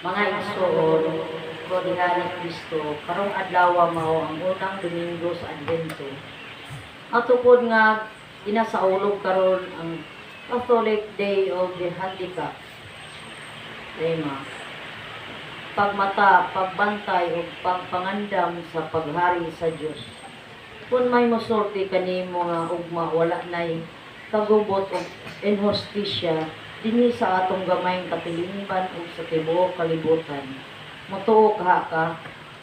Mga igsoon, ko diha ni Kristo, karong adlaw mao ang unang Domingo sa Advento. Ato pod nga inasaulog karon ang Catholic Day of the Handicap. Tema: pagmata, pagbantay ug pagpangandam sa paghari sa Dios. Kung may mosulti kanimo nga ugma wala nay kagubot ug inhustisya dinhi sa atong gamayng kapilingban ug sa tibuok kalibutan. Motuo ka,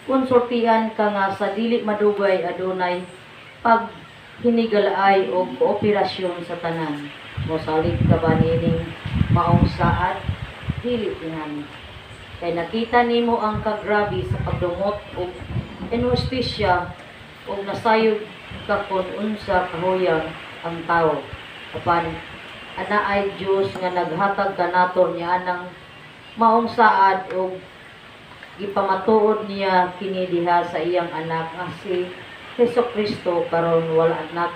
konsultian ka nga sa dili madugay adunay paghinigalaay o kooperasyon sa tanan. Mosalig ka ba nining maong saad? Dili tinani. Kay nakita nimo ang kagrabi sa pagdumot o inhustisya o nasayod ka kung unsa kahuyang ang tao. Apan ana ay Dios nga naghatag kanato niya anang maong saad o gipamatuod niya kini diha sa iyang anak nga si Jesucristo karon wala na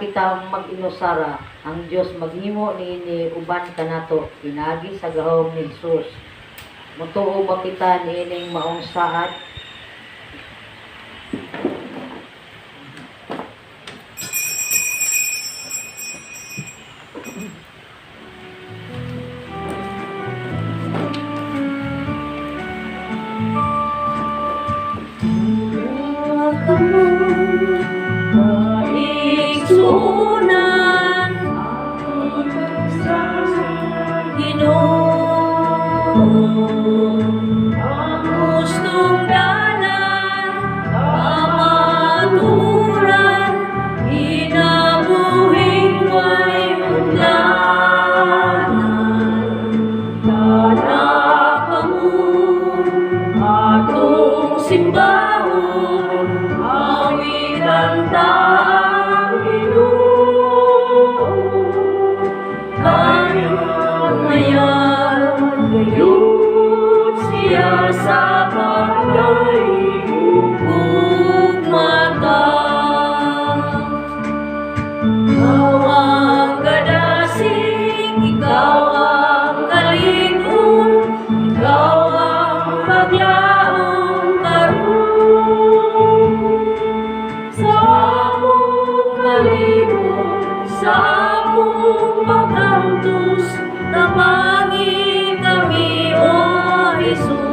kita mag-inusara. Ang Dios maghimo niini uban kanato pinagi sa gahom ni Jesus. Motuo ba kita niining maong saad? Maigsunan Ginoo ang gustong dalan amaturan inabuhing way mutlanan tanak kamo atong simbahon awitan taang Ginoo kayon gayud siya sa bagay ug mata ikaw ang kadasig ikaw ang kalingon ikaw ang paglaom karon sa among kalibot sa among pagkantos tabangi kami o Jesus.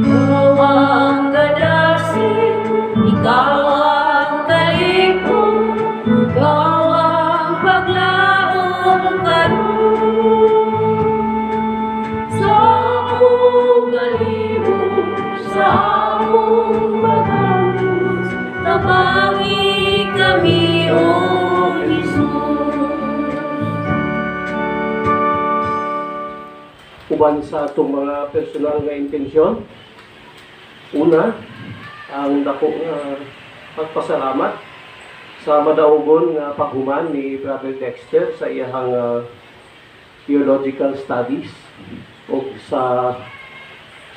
Ikaw ang kadasig ikaw ang kalingon ikaw ang paglaom karon sa among kalibot sa among pagkantos tabangi kami o Jesus. Uban sa atong mga personal nga intensyon. Una, ang dako nga pagpasalamat sa madaugon nga paghuman ni Brother Dexter sa iyang theological studies o sa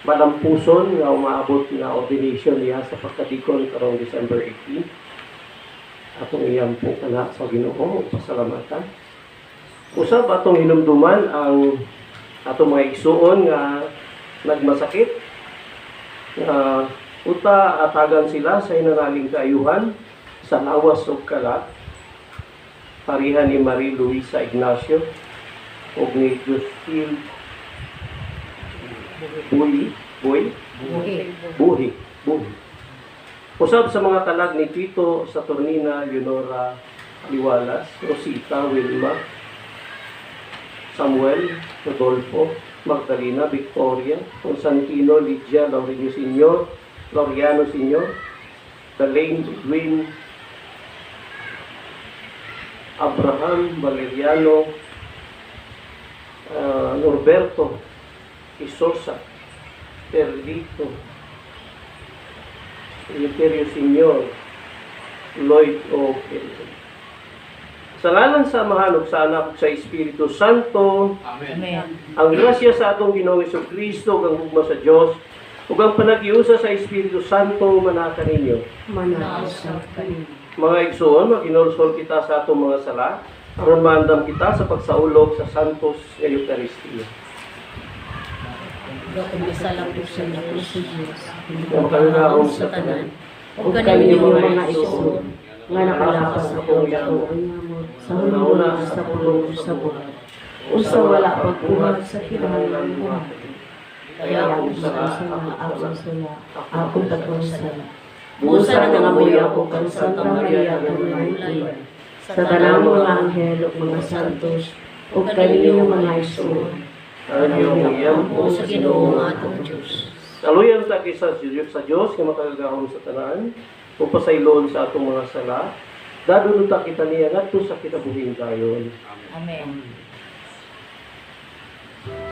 malampuson nga umaabot nga ordination niya sa pagkadikon karong December 18. Atong iyang po kana sa Ginoo pasalamatan. Usab atong hinumduman ang atong mga igsuon nga nagmasakit uta atagan sila sa hinanaling kaayuhan sa lawas ug kalat parihan ni Marie Luisa Ignacio ug ni Justin Buhi. Usab sa mga kalag ni Tito Saturnina Leonora Liwalas, Rosita Wilma, Samuel Rodolfo, Magdalena Victoria, Constantino Lydia Laureano Sr., Dalaine Edwin, Abraham Valeriano, Norberto Isosa, Perlito, Imperio Sr., Lloyd O. Sa ngalan sa Mahanog sa Anak sa Espiritu Santo, Amen. ang grasya sa atong Ginoong Jesucristo, ang hugma sa Dios, ug ang panagiusa sa Espiritu Santo manaka ninyo. Manaasa kanin. Mga igsoon, maginulsol kita sa atong mga sala. aron maandam kita sa pagsaulog sa Santos nga Eucharistia. Isa lang po sa inyo si Diyos. Nga makalinaong sa tanan. O kaninyong mga iso, nga nakalapas sa pulong, sa hulong sa pulong sa buhat. O sa wala pagbuhat sa kinahanglan buhat. Kaya ako sa mga akong sala, akong tatlong sala. Busa na nga buya ko kang Santa Maria Magdalena, sa tanang mga anghel o mga santos, o kaninyong mga iso, Kaninyong iyang o sa Ginoo nga atong Diyos. Saluyan ta kisa sa Dios nga makagahom sa tanan o pasaylon sa atong mga sala. Dadulot ta kita niya ngadto sa kinabuhing dayon. Amen. Hallelujah.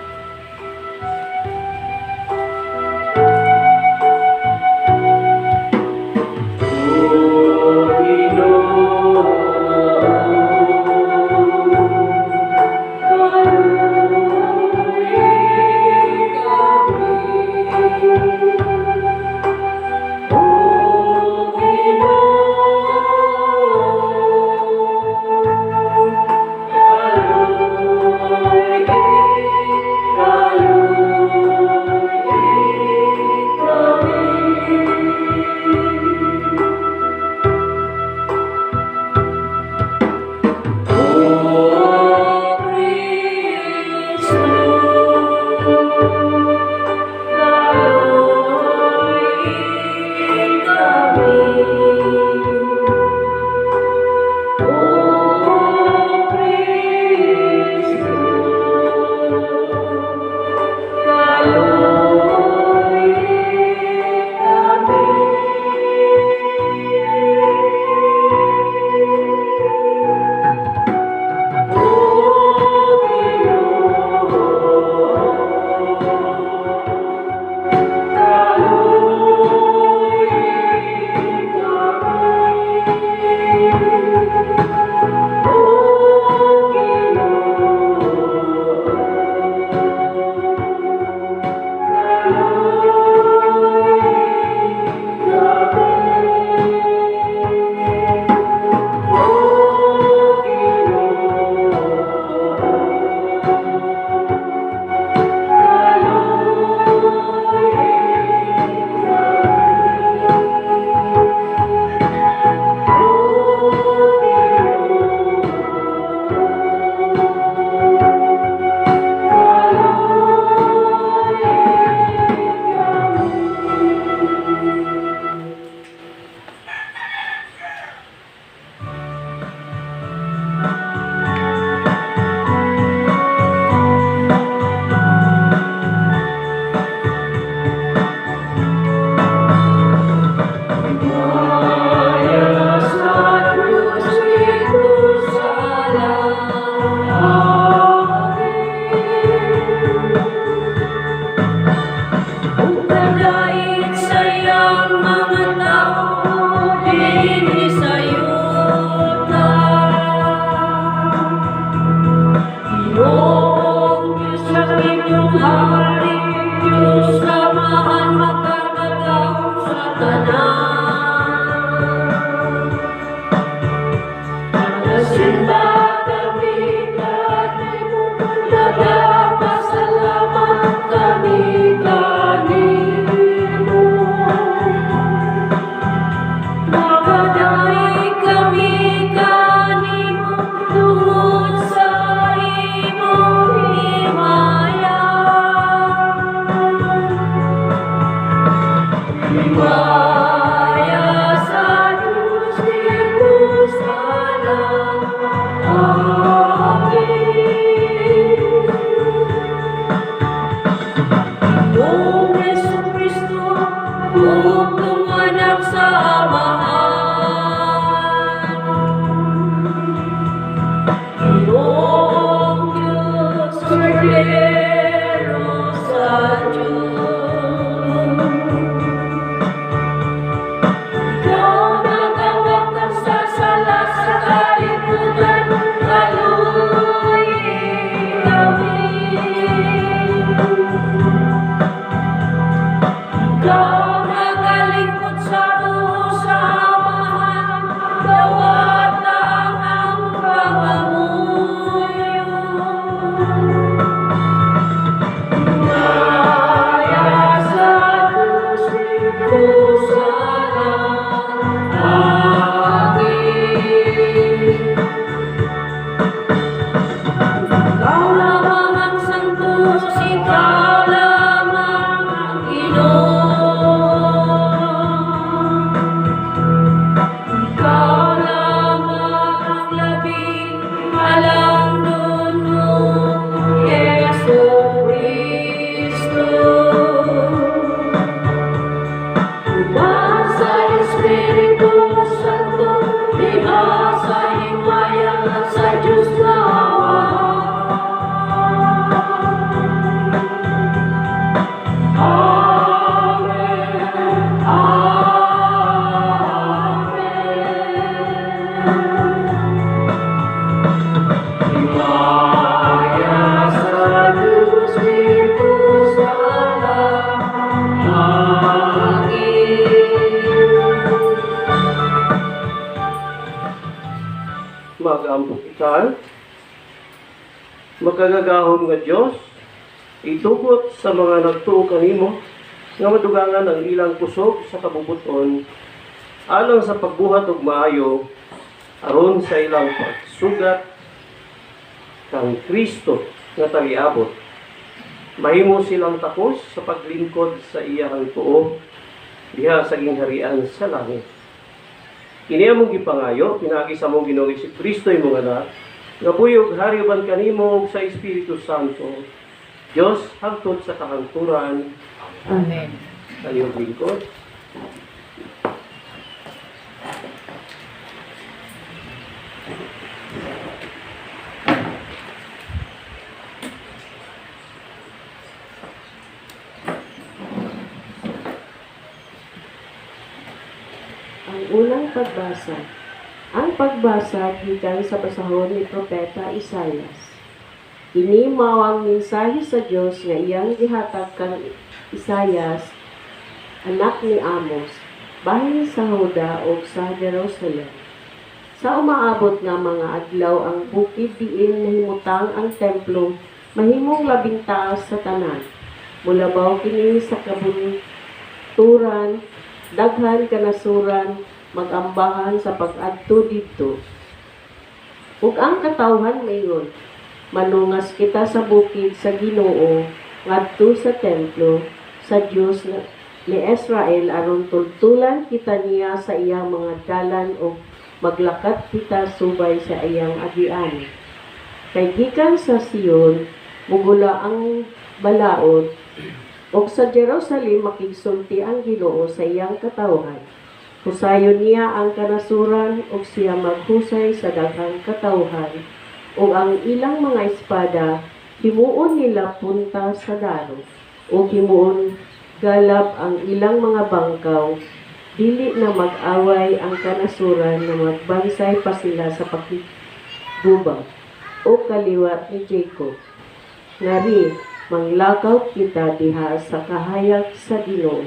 mag-ampok ikal, makagagahom nga Diyos, itugot sa mga nagtuo kanimo, nga madugangan ang ilang kusog sa kabubuton, alang sa pagbuhat og maayo, aron sa ilang pagsugat kang Kristo nga tagiabot. Mahimo silang takos sa paglingkod sa iyang tuo, diha sa gingharian sa langit. Kini among gipangayo, pinagi sa among Ginoong Kristo imong anak, nga buyog hariban kanimo sa Espiritu Santo, Diyos hangtod sa kahangturan. Amen. Sa iyong lingkod. Ang unang pagbasa. Ang pagbasa gikan sa basahon ni Propeta Isaias. Ini mao ang mensahe sa Dios nga iyang gihatag kang Isaias, anak ni Amos, bahin sa Huda o sa Jerusalem. Sa umaabot nga mga adlaw ang bukid diin nahimutang ang templo, mahimong labing taas sa tanan. Mulabaw kini sa kabunturan, daghan kanasuran, magambahan sa pag-adto didto. Ug ang katawhan mayon, manungas kita sa bukid sa Ginoo ngadto sa templo sa Dios ni Israel aron tultulan kita niya sa iyang mga dalan o maglakat kita subay sa iyang agian. Kay gikan sa Sion mugula ang balaod ug sa Jerusalem makigsulti ang Ginoo sa iyang katawhan. Husayon niya ang kanasuran ug siya maghusay sa daghang katawhan ug ang ilang mga espada himuon nila punta sa daro ug himuon galap ang ilang mga bangkaw. Dili na mag-away ang kanasuran na magbansay pa sila sa pakigubang o kaliwat ni Jacob. Ngari, manglakaw kita diha sa kahayag sa Ginoo,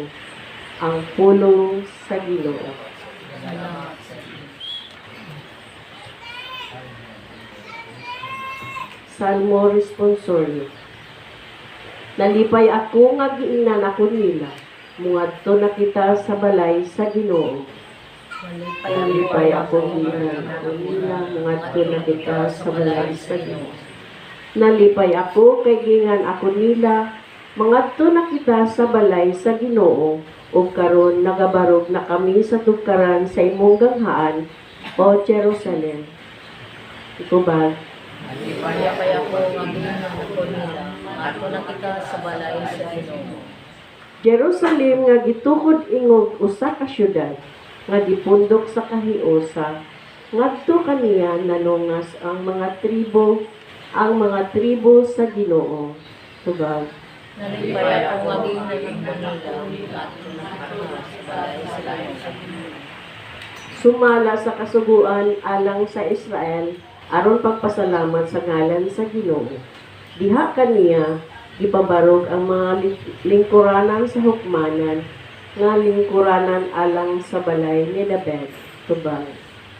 ang pulong sa Ginoo. Salmo responsorio. Nalipay ako nga giingnan ako nila, muadto na kita sa balay sa Ginoo. Nalipay ako giingnan ako nila, muadto na kita sa balay sa Ginoo. Nalipay ako kay gingan ako nila, mangadto na kita sa balay sa Ginoo, ug karon nagabarog na kami sa tugkaran sa imong ganghaan, o Jerusalem. Ikubag. Nalipay ako nga gingan ako nila, ato na kita sa balay sa Ginoo. Jerusalem nga gitukod ingog usa ka syudad nga gipundok sa kahiusa, ngadto kaniya nanungas ang mga tribo sa Ginoo. Tubag. Nalipay ako nga gingan ako nila, ato na kita sa balay sa Ginoo. Sumala sa kasuguan alang sa Israel aron pagpasalamat sa ngalan sa Ginoo. Diha kaniya gipabarog ang mga lingkuranan sa hukmanan nga lingkuranan alang sa balay ni David. Tubag.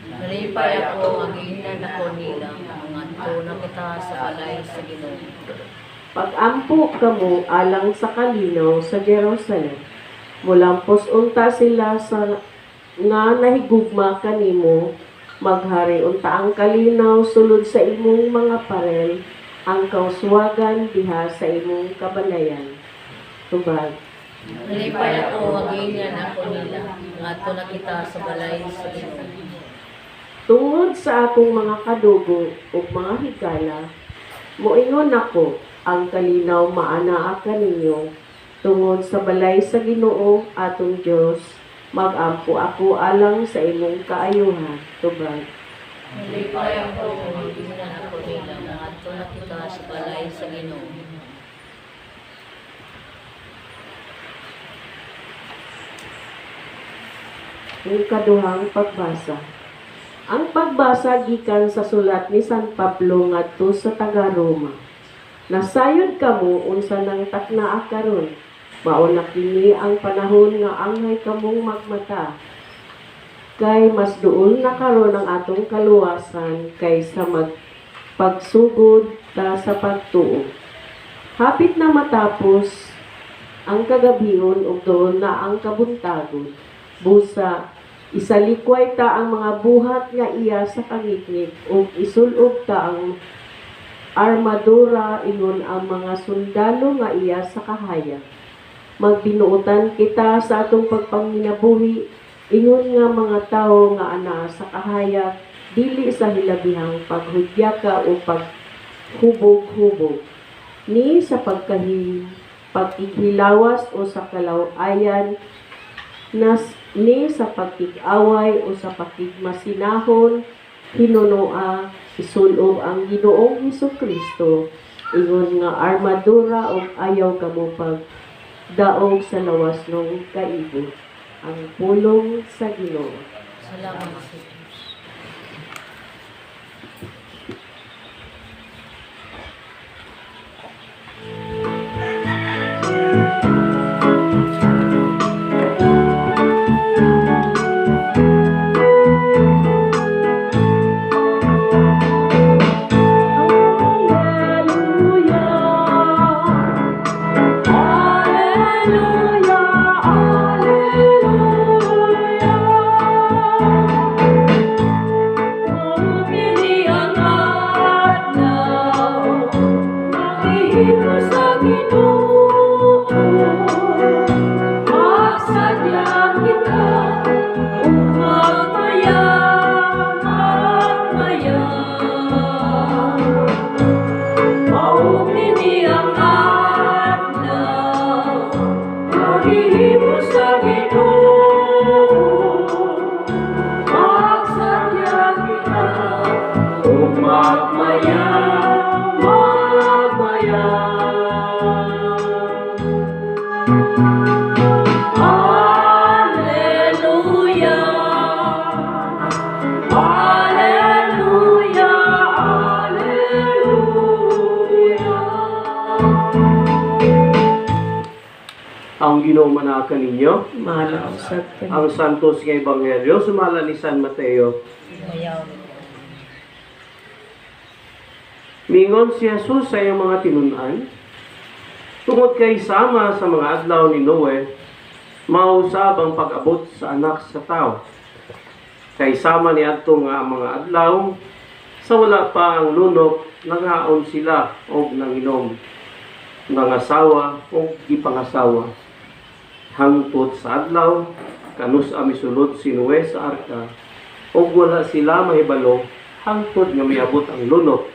Nalipay ako nga gingan ako nila, ato na kita sa balay sa Ginoo. Pag-ampo kamo alang sa kalinaw sa Jerusalem. Mulampos unta sila sa nga nahigugma kanimo, maghari unta ang kalinaw sulod sa imong mga parel, ang kauswagan diha sa imong kabalayan. Tubag. Nalipay ako nga gingan ako nila, ato na kita sa balay sa Ginoo. Tungod sa akong mga kadugo ug mga higala, moingon ako ang kalinaw maanaa kaninyo tungod sa balay sa Ginoo atong Dios. Magampo ako alang sa imong kaayuhan. Tubag. Nalipay ako nga gingan ako nila, ato na kita sa balay sa Ginoo. Ang kaduhang pagbasa. Ang pagbasa gikan sa sulat ni San Pablo ngadto sa taga-Roma. Nasayod kamo unsa nang taknaa karon. Mao na kini ang panahon nga angay kamong magmata. kay mas duol na karon ang atong kaluwasan kaysa pagsugod ta sa pagtuo. Hapit na matapos ang kagabihon ug doon na ang kabuntagon. Busa, isalikway ta ang mga buhat nga iya sa kangitngit ug isulog ta ang armadura ingon ang mga sundalo nga iya sa kahayag. Magbinuotan kita sa atong pagpanginabuhi ingon nga mga tawo nga ana sa kahayag dili sa hilabihang paghudyaka o paghubog-hubog ni sa paghihilawas o sa kalawayan ni sa pagkikaway o sa pagkigmasinahon hinunoa isulob ang Ginoong Hesukristo ingon nga armadura o ayaw kamo daog sa lawas ng kaibot ang pulong sa Ginoo. Salamat sa Diyos. Ang Ginoo manakan ninyo, Malausag ka. ang Santos nga Ebanghelyo, sumala ni San Mateo. Mayaw. Mingon si Jesus sa iyang mga tinunan, tungod kay sama sa mga adlaw ni Noe, mausab ang pag-abot sa anak sa tao. Kay sama ni adto nga ang mga adlaw, sa wala pa ang lunok, nangaon sila og nanginom, nangasawa og gipangasawa. Hangtod sa adlaw, kanus misulod si Noe sa arka, og wala sila mahibalo, hangtod nga miabot ang lunok,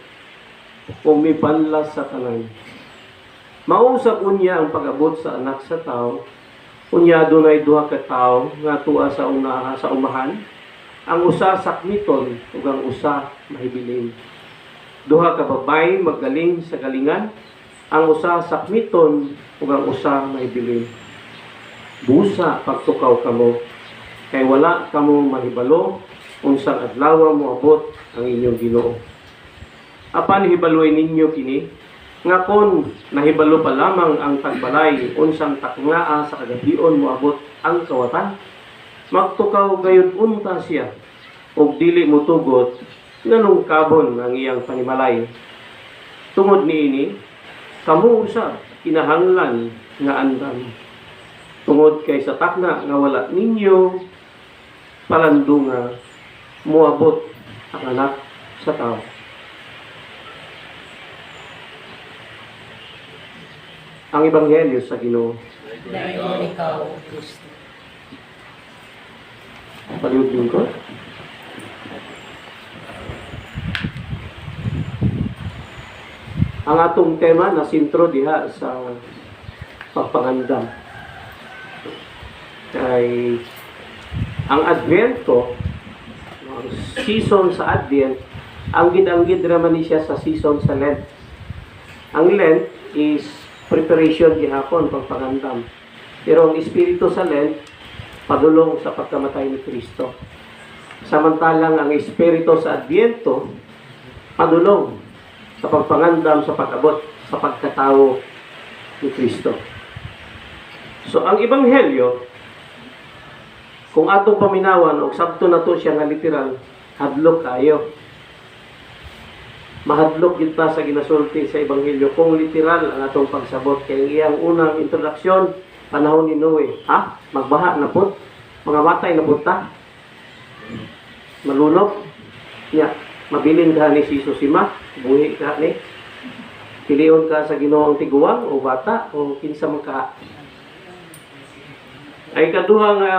o mipanlas sa tanan. Mausap unya ang pag-abot sa anak sa tao, unya dunay duha ka tawo nga tua sa umahan, ang usa sakmiton ug ang usa mahibilin. Duha ka babay magaling sa galingan, ang usa sakmiton ug ang usa mahibilin. Busa pagtukaw kamo, kay wala kamo mahibalo unsang adlaw moabot ang inyong Ginoo. Apan hibaloy ninyo kini, nga kon nahibalo pa lamang ang tagbalay unsang takngaa sa kagabion moabot ang kawatan, magtukaw gayud unta siya, ug dili motugot nganong kabon ang iyang panimalay. Tungod niini, kamo usab kinahanglan nga andam. Tungod kay sa takna nga wala ninyo palandunga moabot ang anak sa tao. Ang Ebanghelyo sa Ginoo. Dahil ikaw, Kristo. Paliudin ko. Ang atong tema na sintro diha sa pagpangandam kay ang Advento, ang season sa Advent, ang gid raman ni siya sa season sa Lent. Ang Lent is preparation gihapon pagpangandam. Pero ang espiritu sa Lent padulong sa pagkamatay ni Kristo. Samantalang ang espiritu sa Adviento padulong sa pagpangandam sa pag-abot sa pagkatao ni Kristo. So ang Ebanghelyo kung atong paminawan og sabto na to siya nga literal, hadlok kayo. Mahadlok gid ta sa ginasulti sa ebanghelyo kung literal ang atong pagsabot kay iyang unang introduksyon panahon ni Noe. Ha? Magbaha na pud. Mga matay na pud ta. Malunok. Nya, mabilin ka ni si Susima, buhi ka ni. Pilion ka sa Ginoong tiguang o bata o kinsa man ka. Ay kaduha nga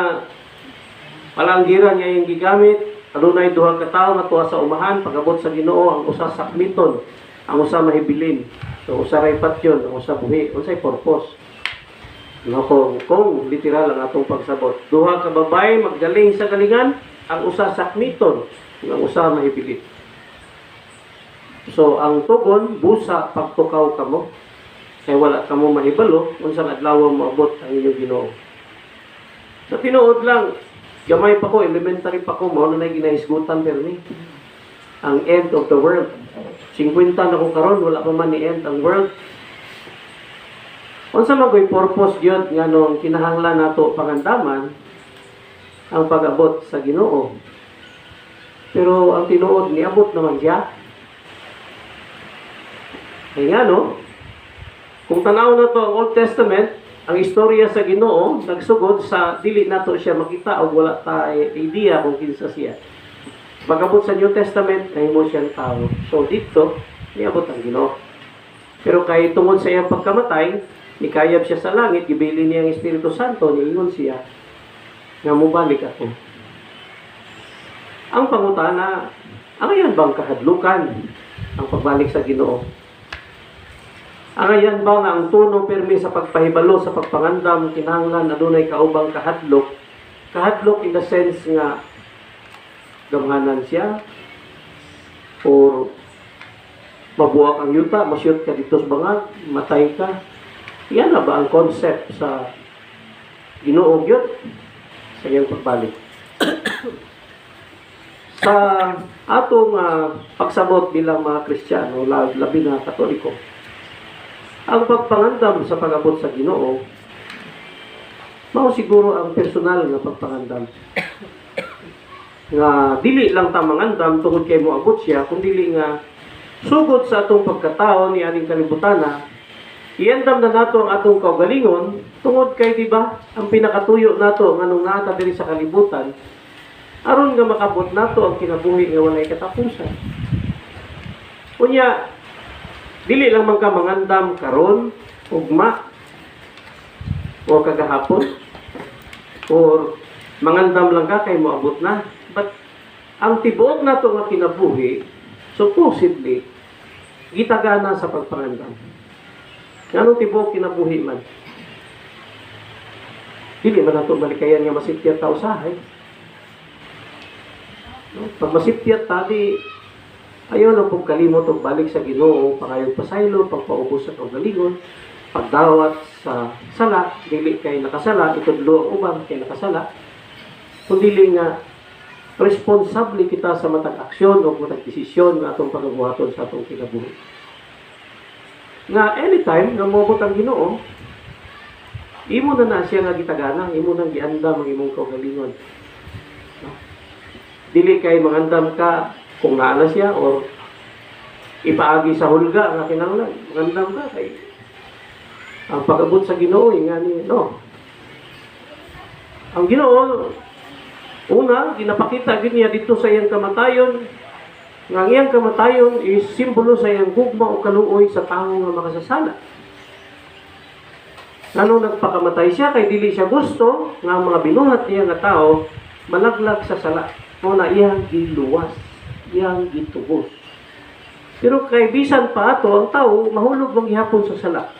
palanggiran niya yung gigamit. Adunay duha ka tawo nga tuwa sa umahan pagabot sa Ginoo ang usa sakmiton, ang usa mahibilin. So usa ray patyon, ang usa buhi, unsay purpose. No, kung literal ang atong pagsabot. Duha ka babay maggaling sa galingan, ang usa sakmiton, ang usa mahibilin. So ang tugon busa pagtukaw kamo. Kay wala kamo mahibalo unsang adlaw moabot ang inyong Ginoo. Sa tinuod lang, gamay pa ko, elementary pa ko, mao na ginahisgutan pero ni ang end of the world. 50 na ko karon, wala pa man ni end ang world. Unsa man ko'y purpose gyud nga nung kinahanglan nato pangandaman ang pag-abot sa Ginoo. Pero ang tinuod niabot naman siya. Kaya nga no, kung tanaw na to ang Old Testament, ang istorya sa Ginoo nagsugod sa dili nato siya makita o wala ta idea kung kinsa siya. Pagabot sa New Testament, nahimo siyang tao. So dito, niabot ang Ginoo. Pero kay tungod sa iyang pagkamatay, nikayab siya sa langit, gibilin niya ang Espiritu Santo, niingon siya nga mubalik ako. Ang pangutana, ano yan bang kahadlukan ang pagbalik sa Ginoo? Ang ayan ba nga ang tuno pirmi sa pagpahibalo sa pagpangandam kinahanglan adunay kaubang kahadlok. Kahadlok in the sense nga gamhanan siya or mabuak ang yuta, masyot ka dito sa bangag, matay ka. Yan na ba ang concept sa Ginoo gyud sa iyang pagbalik? Sa atong pagsabot bilang mga Kristiyano, labi na Katoliko, ang pagpangandam sa pag-abot sa Ginoo, mao siguro ang personal na pagpangandam. Nga dili lang ta mangandam tungod kay moabot siya, kundi dili nga sugod sa atong pagkatao ni aning kalibutan, iandam na nato ang atong kaugalingon tungod kay di ba ang pinakatuyo nato nganong naata diri sa kalibutan aron nga makabot nato ang kinabuhi nga walay katapusan. Unya dili lang man ka mangandam karon, ugma, o kagahapon, or mangandam lang ka kay moabot na. But ang tibuok nato nga kinabuhi, supposedly, gitagana sa pagpangandam. Anong tibuok kinabuhi man? Dili man nato balikayan nga masipyat ta usahay. No? Pag masipyat ta, di ayaw na pong kalimot o balik sa Ginoo, pangayong pasaylo, pagpaubos sa kaugalingon, pagdawat sa sala, dili kay nakasala, itudlo ang ubang kay nakasala, kung dili nga responsable kita sa matag aksyon o matag desisyon nga atong pagabuhaton sa atong kinabuhi. Nga anytime nga moabot ang Ginoo, imo na siya nga gitagana, imo nang giandam ang imong kaugalingon. No? Dili kay mangandam ka kung naana siya or ipaagi sa hulga nga kinahanglan mangandam ka kay ang pag-abot sa Ginoo nga ni no. Ang Ginoo una ginapakita gid niya dito sa iyang kamatayon nga ang iyang kamatayon is simbolo sa iyang gugma o kaluoy sa tawo nga makasasala. Nganong nagpakamatay siya kay dili siya gusto nga ang mga binuhat niya nga tao malaglag sa sala. Muna iyang giluwas, iyang gitubos. Pero kay bisan pa ato ang tao mahulog mang gihapon sa sala.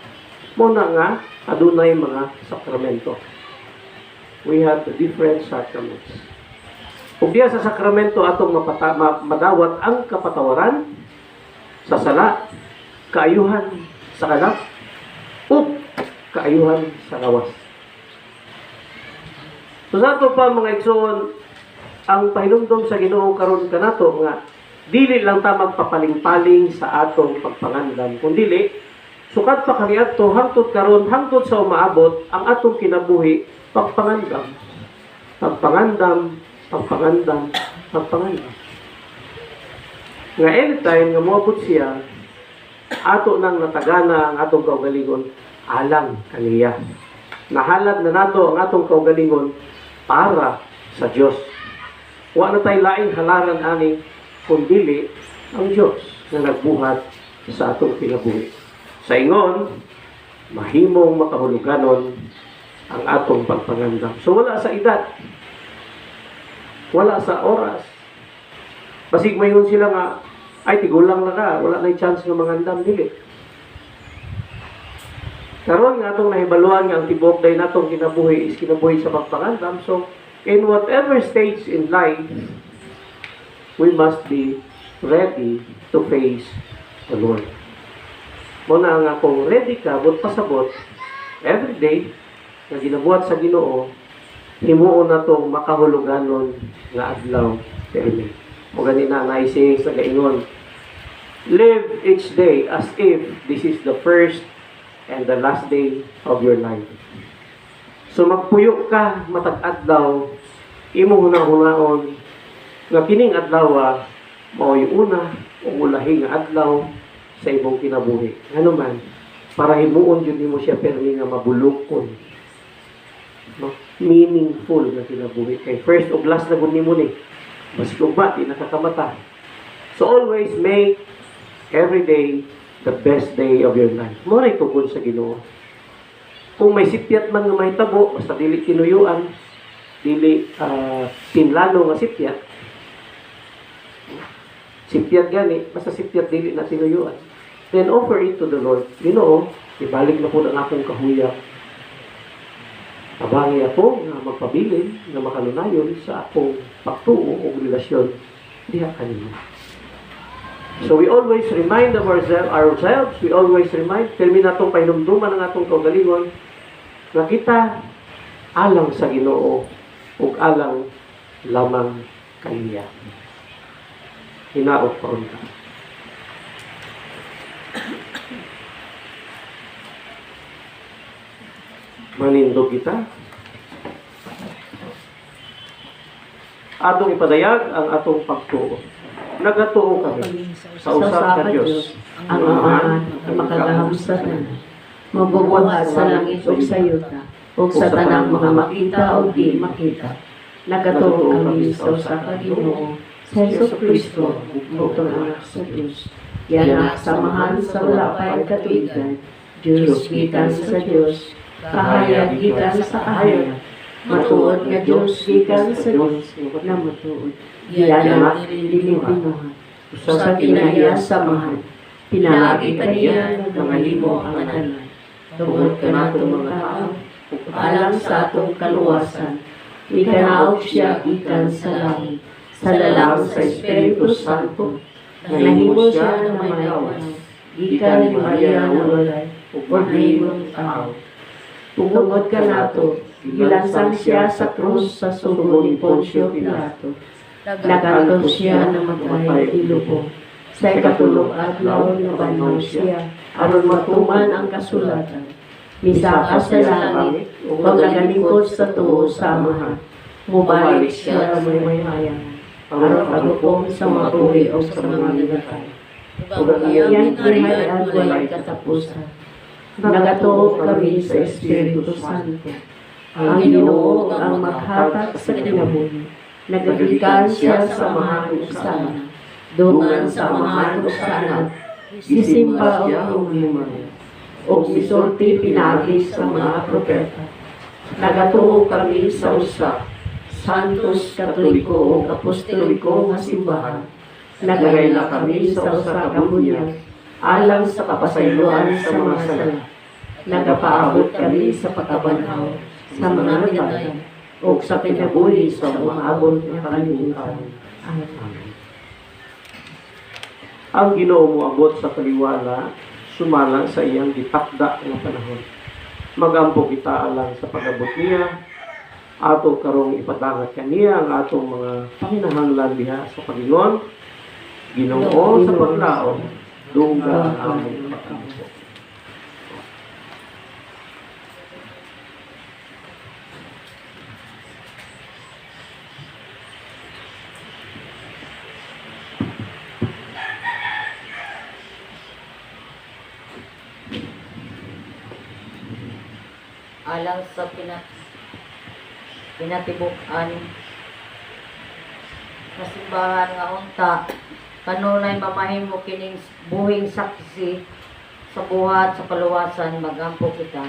Muna nga adunay mga sakramento. We have the different sacraments. Ug diya sa sakramento atong madawat ang kapatawaran sa sala, kaayuhan sa kanap, ug kaayuhan sa kawas. So sa ato pa mga igsoon, ang pahinumdom sa Ginoo karon kanato nga dili lang ta magpapaling-paling sa atong pagpangandam, kundi sukat pa kaniadto hangtod karon hangtod sa umaabot ang atong kinabuhi pagpangandam. pagpangandam, pagpangandam, pagpangandam. Nga anytime nga moabot siya, ato nang natagana ang atong kaugalingon, alang kaniya. Nahalad na nato ang atong kaugalingon para sa Dios. Wa na tay laing halaran ani kundili ang Dios nga nagbuhat sa atong kinabuhi. Sa ingon, mahimong makahuluganon ang atong pagpangandam. So wala sa edad, wala sa oras. Basig mayon sila nga, ay tigulang na ka, wala na chance nga mangandam, dili. Karon nga atong nahibaluan nga ang tibok day natong kinabuhi is kinabuhi sa pagpangandam. So, in whatever stage in life, we must be ready to face the Lord. Muna nga kung ready ka, but pasabot, every day, na ginabuhat sa Ginoo, himuon na itong makahuluganon nga adlaw permi. O ganina naising sa gaingon, live each day as if this is the first and the last day of your life. So magpuyo ka matag adlaw, imo hunahon nga kining adlaw mao yung una o ulahi nga adlaw sa imong kinabuhi. Ano man, para himuon jud nimo siya permi nga mabulokon. No? Meaningful na kinabuhi. Kay first o last na gud nimo ni. Mas kung ba, di nakakamata. So always make every day the best day of your life. Mo ray tungkol sa Ginoo. Kung may sipyat man nga may tabo, basta dili kinuyuan, dili tinlalo nga sipyat. Sipyat gani, basta sipyat dili na tinuyuan. Then offer it to the Lord. Ginoo, ibalik na po ang akong kahuya. Abangi ako na magpabilin, na makalunayon sa akong pagtuo o relasyon diha kanimo. So we always remind ourselves, we always remind, termi natong pahinumduman ng atong kaugalingon, na kita alang sa Ginoo ug alang lamang kaniya. Hinaot pa unta. Manindog kita. Atong ipadayag ang atong pagtuo. Nagatuo kami sa usap sa Dios. ang Ama ang makagahamsanan, mabubuhat sa langit ug sa yuta, ug sa tanang mga makita o di makita. Nagatuo kami sa usa ka Ginoo, sa Jesucristo, butong anak sa Dios. Yan ang samahan sa wala pa katuigan, Diyos gikan sa Diyos, kahayag gikan sa kahayag, matuod nga Diyos gikan sa Diyos, na matuod. Yan ang dilibinuhan, sa kinaya samahan, pinalagi kaniya ng mga limo ang tanan. Tungod ka na itong mga tao, alang sa atong kaluwasan, ikanaog siya gikan sa langit, sa lalang sa Espiritu Santo, nahimo siya ng manawan, gikan ni Maria na walay, ugmahimong tao. Tungod ka nato, gilansang siya sa krus sa sugo ni Poncio Pilato. Naganto siya na magkay ilubong. Sa ikatulong adlaw na banhaw siya, aron matuman ang kasulatan. Misaka sa langit, ug nagalingkod sa tuo samahan. Mubalik siya may mayayan, aron pagupong sa mga buhi o sa mga ligatay. Ug ang iyang kinahayan walay katapusan. Nagatuo kami sa Espiritu Santo. Ang Ginoo ang maghatag sa kinabuhi. Nagagikan siya sa mahal usana. Dungan sa mahal usana. Gisimba ang himay. O gisulti pinagi sa mga propeta. Nagatuo kami sa usa. Santos Katoliko o Apostoliko nga simbahan. Nagayla kami sa usa ka bunyag. Alang sa kapasayloan sa mga sala. Nagapaabot kami sa pagkabanhaw sa mga nagatan o sa kinabuhi sa umaabot ng kalibutan. Amen. Ang Ginoo moabot sa kaliwala, sumala sa iyang gitakda nga panahon. Magampo kita alang sa pag-abot niya, ato karong ipadangat kaniya ang atong mga panginahanglan diha sa Panginoon. Ginoo sa paglaom, dungga ang among pagkampo. alang sa pinatibukan na simbahan nga unta kanunay mamahimo kining buhing saksi sa buhat sa kaluwasan magampo kita.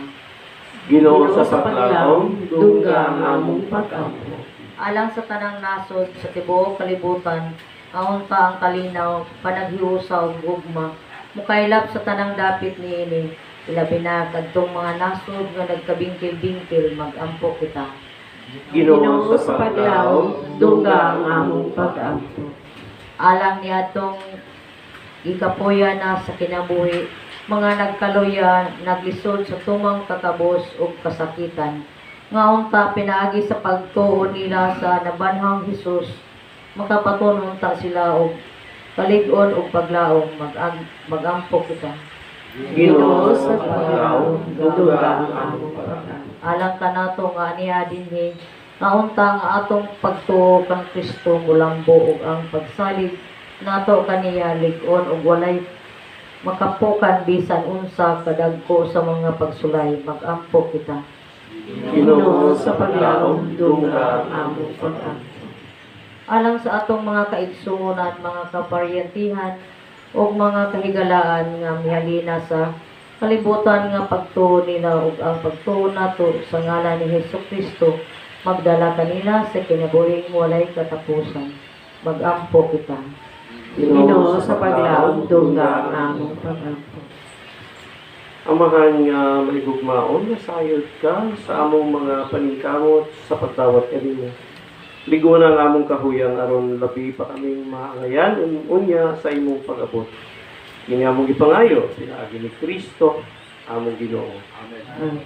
Ginoo sa paglaom, dungga ang among pag-ampo. Alang sa tanang nasod sa tibuok kalibutan, aunta ang kalinaw, panaghiusa ug gugma, mukaylap sa tanang dapit niini, ilabi na kadtong mga nasod nga nagkabingkil-bingkil magampo kita. Ginoo sa paglaom, dungga ang among pag-ampo. Alang niadtong ikapuya na sa kinabuhi, mga nagkaluya, naglisod sa tumang kakabos ug kasakitan, nga unta pinaagi sa pagtuon nila sa nabanhang Hesus, makapaton unta sila og kalig-on ug paglaom magampo kita. Ginoo sa paglaom, dungga ang among pag-ampo. Alang kanato nga aniya dinhi nga unta nga atong pagtuo kang Kristo mulambo ug ang pagsalig nato kaniya lig-on ug walay makapukan bisan unsa kadagko sa mga pagsulay magampo kita. Ginoo sa paglaom, dungga ang among pag-ampo. Alang sa atong mga kaigsuonan, mga kaparyantihan ug mga kahigalaan nga mihalina sa kalibutan nga pagtuo nila ug ang pagtuo nato sa ngalan ni Hesukristo magdala kanila sa kinabuhing walay katapusan magampo kita. Ginoo sa paglaom, dungga ang among pag-ampo. Amahan nga mahigugmaon, nasayod ka sa among mga paningkamot sa pagdawat kanimo. Ligo na ang among kahuyang aron labi pa kaming maangayan unya sa imong pag-abot. Kini among gipangayo, pinaagi ni Kristo, among Ginoo. Amen.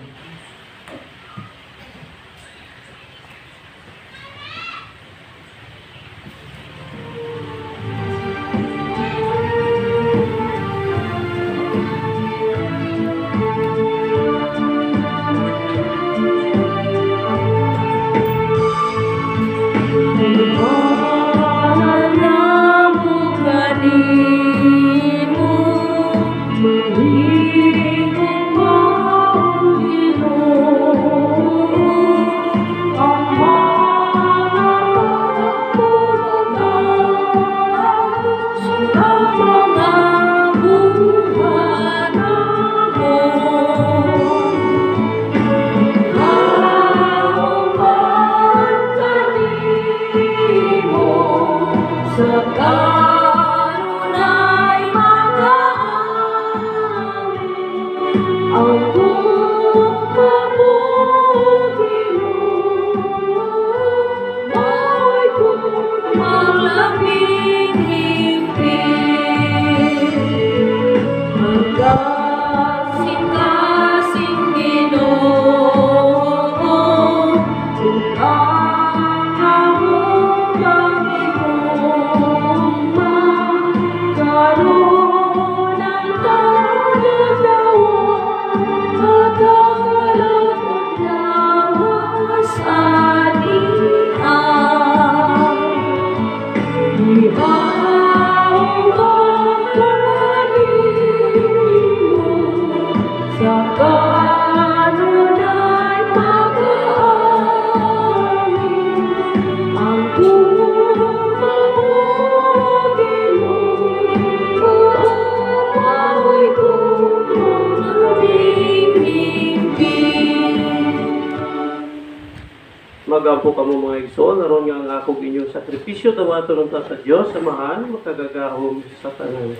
Magampo kamo mga igsoon, aron nga ang akong inyong sakripisyo dawato ng sa Dios samahan makagagahom sa tanan.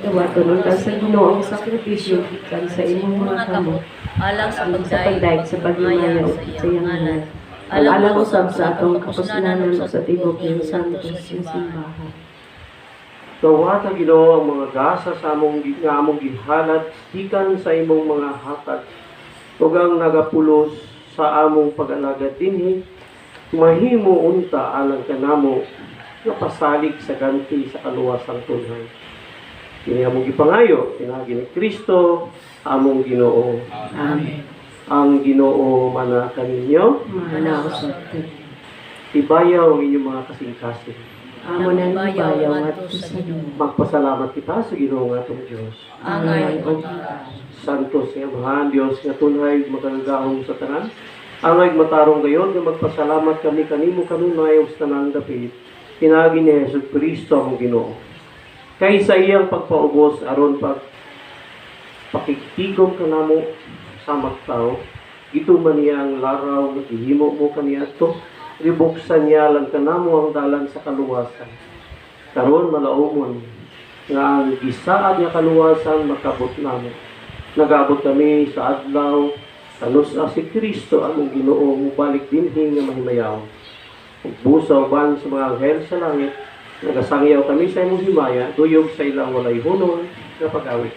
Dawato nun ta sa Ginoo ang sakripisyo gikan sa imong mga kamot. Alang sa Sa pagdayeg sa pagmamaya sa iyang ngalan. Alang usab sa atong kapusnanan o sa tibok ng santos ng simbahan. Dawata Ginoo ang mga gasa sa among gihalat gikan sa imong mga hatag ug ang nagapulos sa among pag-alagad dinhi mahimo unta alang kanamo nga pasalig sa ganti sa kaluwasang tunhay. Kini among gipangayo pinagi ni Kristo among Ginoo. Amen. Ang Ginoo mana kaninyo, Manaw sa tibayaw ang inyong mga kasing-kasing. Amo nang bayaw at sa Ginoo. Magpasalamat kita sa Ginoo nga itong Diyos. Angay o kita. Santos nga mahan Diyos nga tunay magagahong sa tanan. Angay matarong gayon nga magpasalamat kami kanimo kanunay sa tanang dapit. Pinagi ni Hesus Kristo ang Ginoo. Kay sa iyang pagpaubos aron pakiktigom kanamo sa magtao, ito man niya ang laraw nga gihimo mo kaniya to. Ribuksan niya lang kanamo ang dalan sa kaluwasan. Karon malaumon nga ang gisaad nga kaluwasan makabot namo. Nagabot kami sa adlaw tanos si Kristo ang Ginoo mubalik dinhi nga mahimayaw. Ug busa uban sa mga anghel sa langit, nagasangyaw kami sa imong himaya, duyog sa ilang walay hunong nga pag-awit.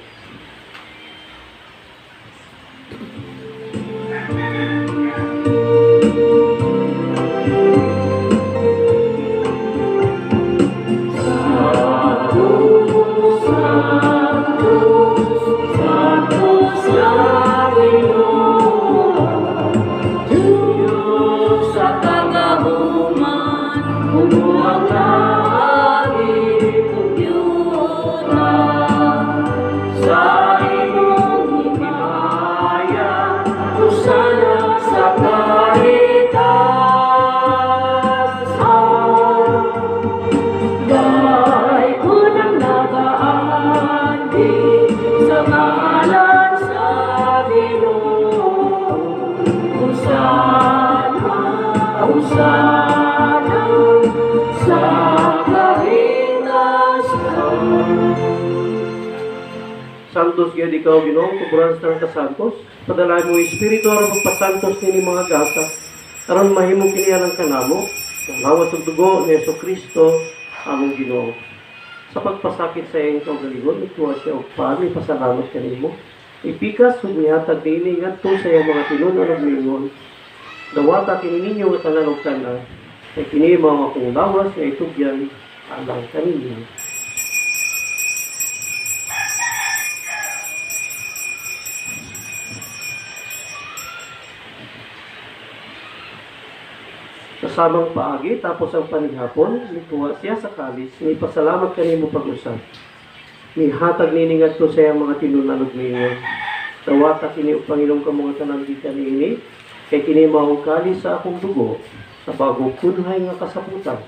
Santos gyud ikaw Ginoo, kuburan sa kasantos. Padalain mo Espiritu aron magpasantos nini mga gasa. Aron mahimo kini ang kanamo. Lawas ug dugo ni Jesucristo among Ginoo. Sa pagpasakit sa iyang kaugalingon, ituwa siya og pani pasalamat kanimo. Ipikas ug mihatag dili ngadto sa iyang mga tinunan ug mingon. Dawata kini ninyo nga tanan ug tanan. Kay kini mao akong lawas nga itugyan alang kaninyo. Kasamang paagi, tapos ang panihapon, nikuha siya sa kalis, ni pasalamat kanimo pag-usap. Ni hatag niningat ko sa iyang mga tinunanog niyo. Dawata kini o Panginoong ka mga tanandikan ini, kay kini mahong kalis sa akong dugo, sa bagong kunhay nga kasaputan.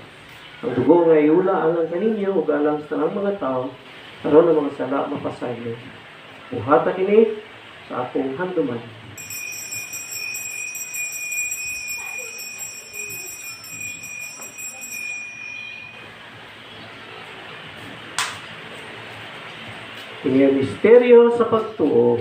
Ang dugo nga iula alang kaninyo, ug alang sa tanang mga tao, aron ang mga sala mapasaylo. Uhata kini sa akong handuman. Kini ang misteryo sa pagtuo.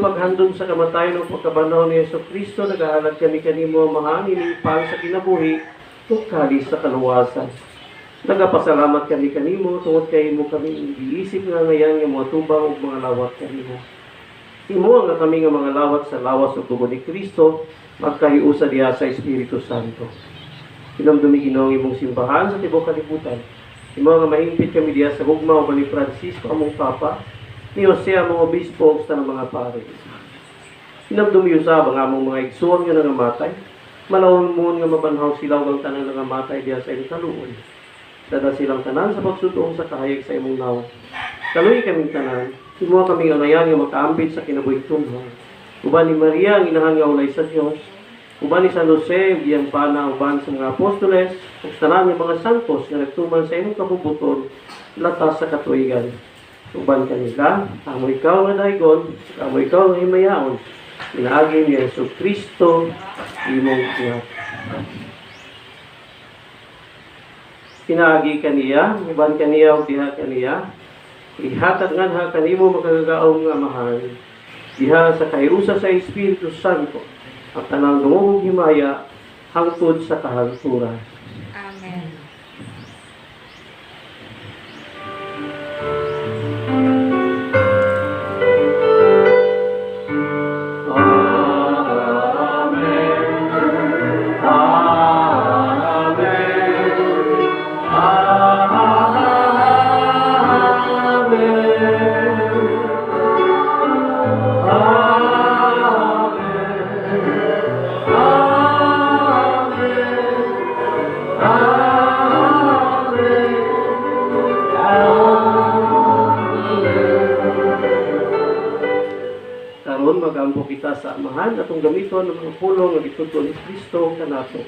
Paghandom sa kamatayon ng pagkabanaw ni Jesucristo, nagahalag kami kanimo mahal nilipang sa kinabuhi ug kalis sa kaluwasan. Nagapasalamat kami kanimo tungod kay mo kami giisip nga ngayon nga mga tubang ug mga lawat kanimo. Imo nga kami nga mga lawat sa lawas ug dugo ni Kristo magkahiusa diha sa Espiritu Santo. Hinamdumi Ginoo imong simbahan sa tibuok kalibutan. Imo nga mahimpit kami diha sa gugma ug ni Francisco among Papa, ni Jose among obispo ug sa mga pare. Hinamdumi usab ang among mga igsoon nga nangamatay. Malawon mo nga mabanhaw sila ug ang tanan nangamatay diha sa imong kaluoy. Dada silang tanan sa pagsutoong sa kahayag sa imong naw. Kaluoy kaming tanan, imo kami anayan nga makaambit sa kinabuhing tunghon. Uban ni Maria ang inahan nga ulay sa Dios. Uban ni San Jose, iyang pana uban sa mga apostoles, ug tanan nga mga santos nga nagtuman sa imong kabubuton latas sa katuigan. Uban kanila, amo ikaw nga daygon, amo ikaw nga himayaon. Pinaagi ni Jesucristo imong Dios. Pinaagi kaniya, uban kaniya ug diha kaniya. Ihatag nga kanimo makagagaong nga mahal. Diha sa kairusa sa Espiritu Santo, at tanang dungog himaya, hangtod sa kahangturan. Amen. Karon magampo kita sa amahan atong gamiton ng mga pulong nga gituton ni Kristo kanato.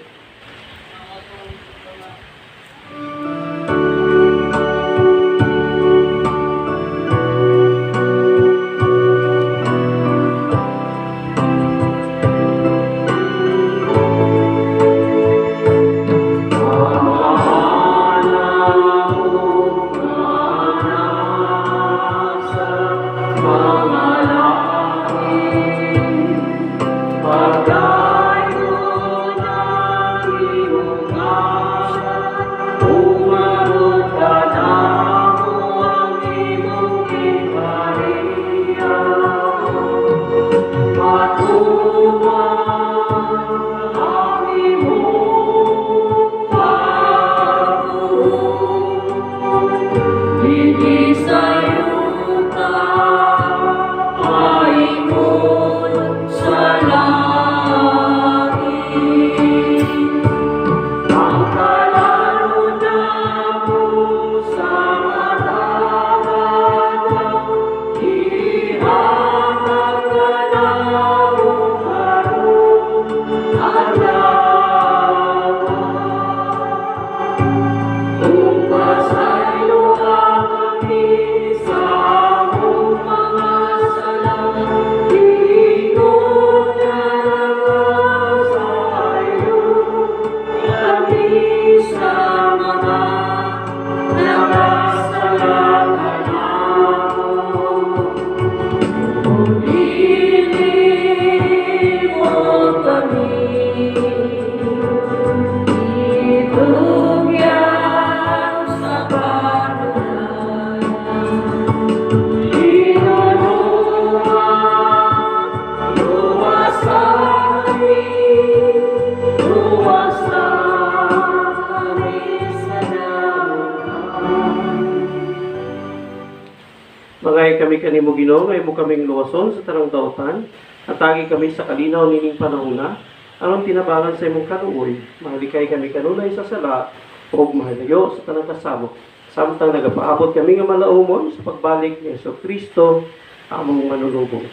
Mangay kami kanimo Ginoo, ngay mo kaming luwason sa tanang dautan, at tagi kami sa kalinaw nining panahuna, aron tinabangan sa imong kaluoy, mahalikay kami kanunay sa sala, ug mahalayo sa tanang kasabot. Samtang nagapaabot kami nga malaumon sa pagbalik ni Jesucristo, among manulubong.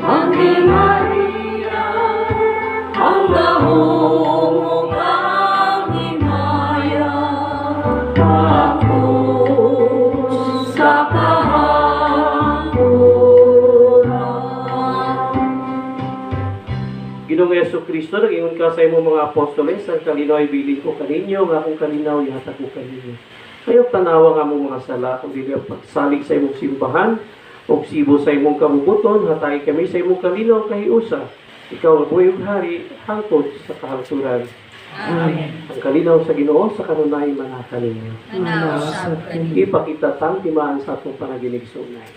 Ang Maria, ang dahong ang himaya, ako sa kahaburan. Ginoong Jesucristo, nag-ingon ka sa imong mga apostoles, ang kalinaw ay bilin ko kaninyo, nga akong kalinaw yata ko kaninyo. Kayo tanawa nga mong mga sala, kung dili ang pagsalig sa imong simbahan, o sibo sa imong kamubuton, hatay kami sa imong kalinaw kahiusa. Ikaw ang buhay ug hari, hangtod sa kahangturan. Amen. Ang kalinaw sa Ginoo sa kanunay manatan ninyo. Manaw sa kanila. Ipakita tang timaan sa atong panaginig sa unay.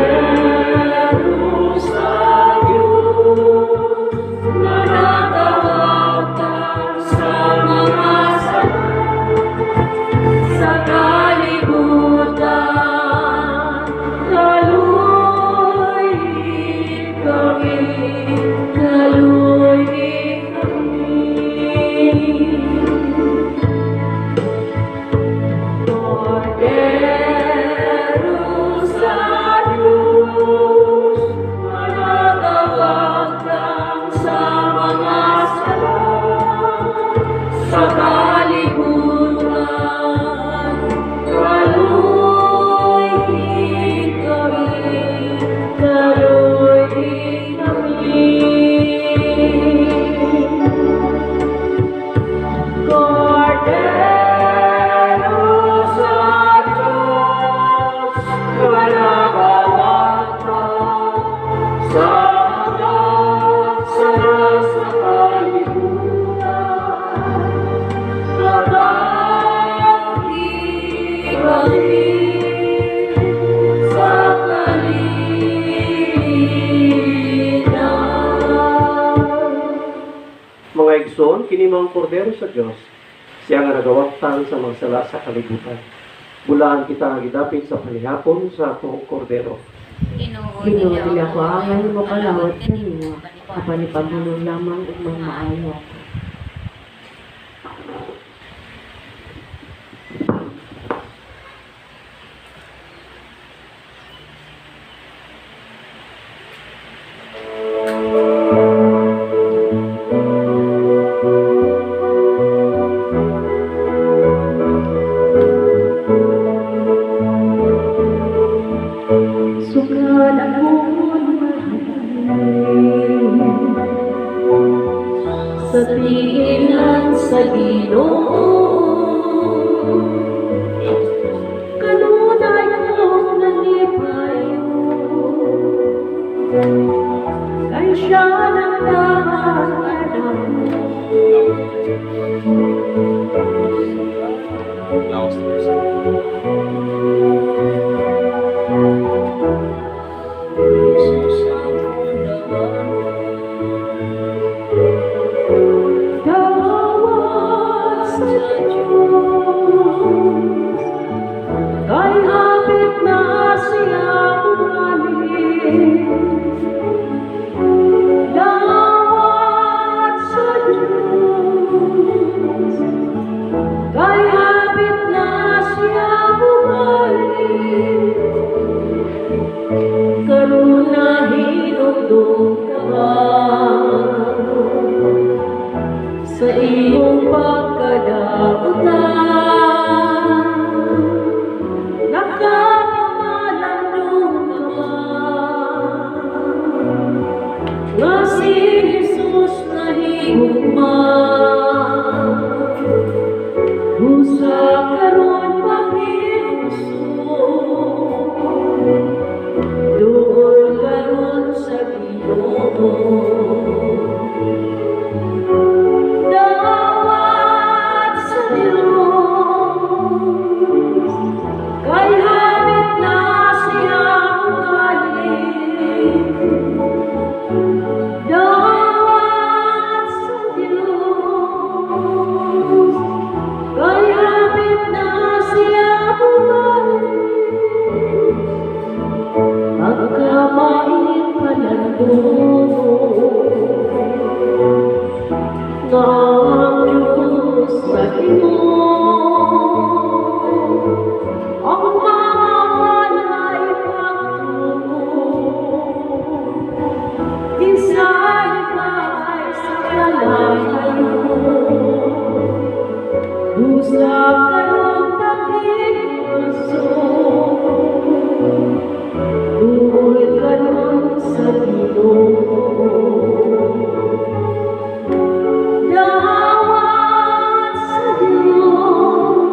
Cordero sa Diyos, sa kalibutan, kaluy kami, kaluy kami. Cordero sa Diyos, kalagawan ka, sa hanggang sa kalibutan, magagi kami sa kalininan. Mga igsoon, kini mga kordero sa Dios, siya nga nagawatan sa magsala sa kalibutan. Bulaan kita nga gidapit sa panihapon sa atong kordero. Hinuwi ako angan mo kalawat kanina, apan ipagulong lamang ug maayo. Sugal akong sa tinginan sa Ginoo, kanunay kong nalipayo, kay siya nagtahanap ko. Dawat sa Diyos, kay hapit na siya umalis. Dawat sa Diyos, kay hapit na siya umalis. Karunahin ug sa iyong pagkadautan, nakapamalandong ka nga si Jesus na higugma, usa karon Panginoon, duol karon sa Ginoo. Dawat sa Diyos, kay hapit na siya umalis. Dawat sa Diyos, kay hapit na siya umalis. Pagkamait panandong na ang Diyos sa Ginoo, ang mga walay pagtuo, isa'y bahay sa kalayo, usa karong pag-ipuso, duol karon sa Ginoo. Dawat sa Diyos,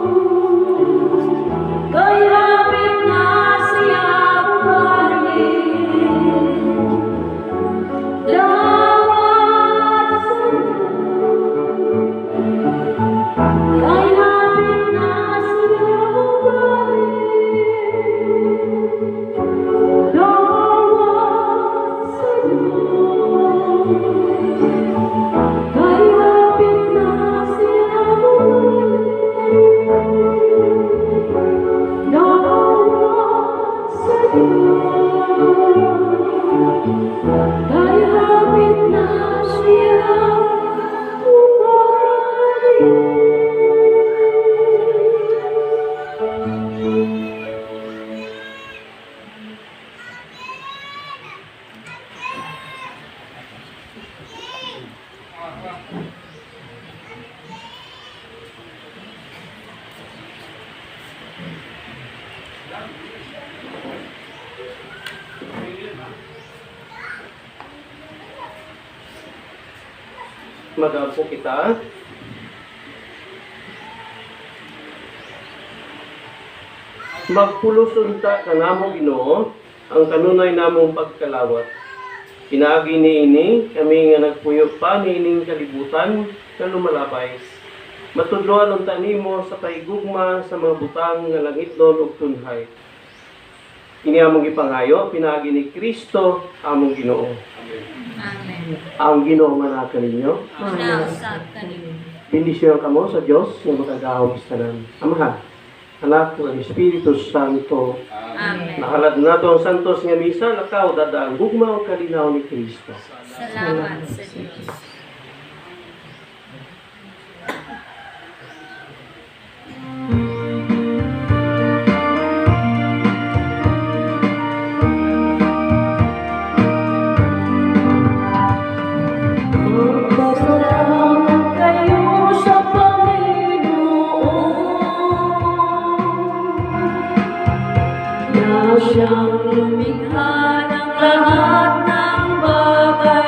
kay hapit na siya umalis. Dawat sa Diyos, kay hapit na siya umalis. Dawat sa Diyos, kay hapit na siya umalis. Dawat sa Diyos, kay hapit na siya umalis. Mag-ampo kita. Magpulos unta ka namo Ginoo ang kanunay namong pagkalawat. Pinaagi niini kami nga nagpuyo pa niining kalibutan nga lumalabay. Matudloan unta nimo sa paigugma sa mga butang nga langitnon ug tunhay. Ini among ipangayo pinaagi ni Kristo among Ginoo. Amen. Ang Ginoo manaka ninyo. Nausap kanin. Bendisyon kamo sa Dios nga makagahom sa tanan. Amahan, Anak ug Espiritu Santo. Amen. Nahalad nato ang santos nga misa lakaw dadaang gugma ug kalinaw ni Kristo. Salamat sa Diyos. Magpasalamat kayo sa Panginoon na siyang lumikha ng lahat ng bagay